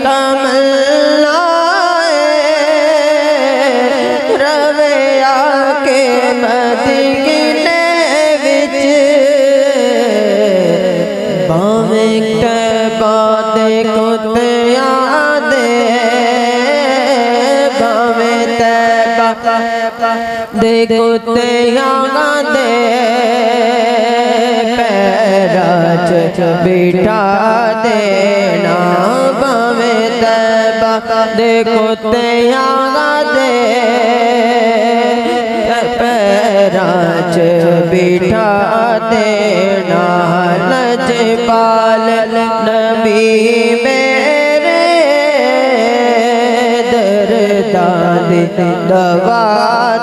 कमल दे कुत्तियां दे para च बिठा देना भावे तैबा दे कुत्तियां दे पैरा च बिठा देना लजपाल नबी मेरे दर्दां दी दवा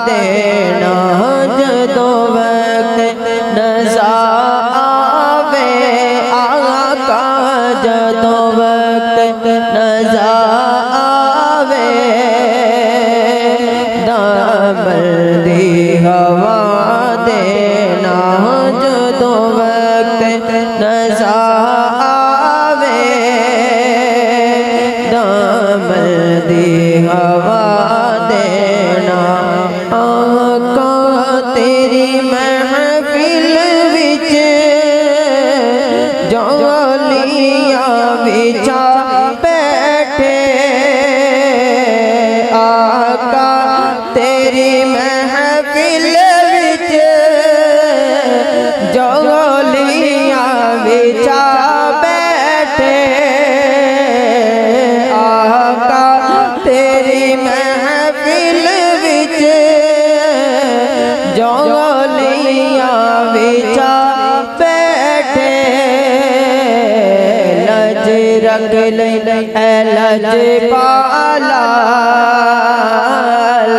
देना जदों वक्त नज़ा आवे आका जदों वक्त नज़ा आवे दामन दी हवा देना जदों वक्त नज़ा आवे दामन दी हवा देना आका तेरी महफिल विच जौलियां बिछा बैठे आका तेरी महफिल विच जौलियां बिछा बैठे आका तेरी महफिल विच जौलियां बिछा बैठे लज रख ले लज पाला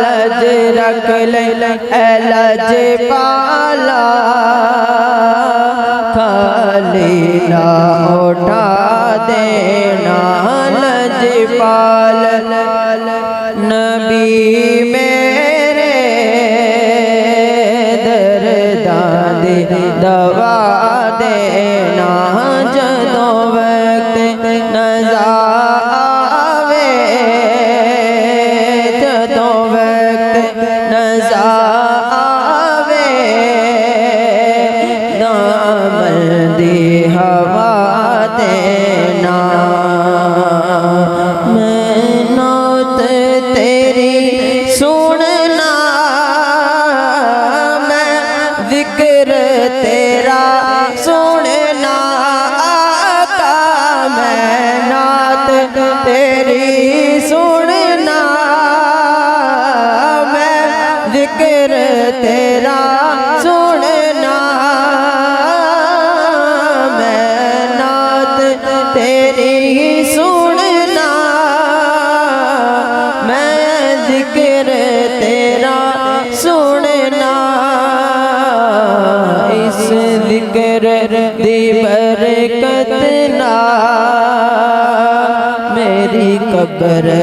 लज रख ले लज पाला खाली ना उठा देना लज पाल नबी मेरे दर्दां दी दवा देना जदों वक्त नज़ा आवे जदों वक्त नज़ा आवे दामन दी हवा देना मैं नौत तेरी सुनना मैं जिक्र तेरा सुनना आका मैं नात तेरी सुनना मैं जिक्र तेरा सुनना मैं नात तेरी सुनना मैं जिक्र तेरा सुनना इस जिक्र दी बरकत ना मेरी कब्र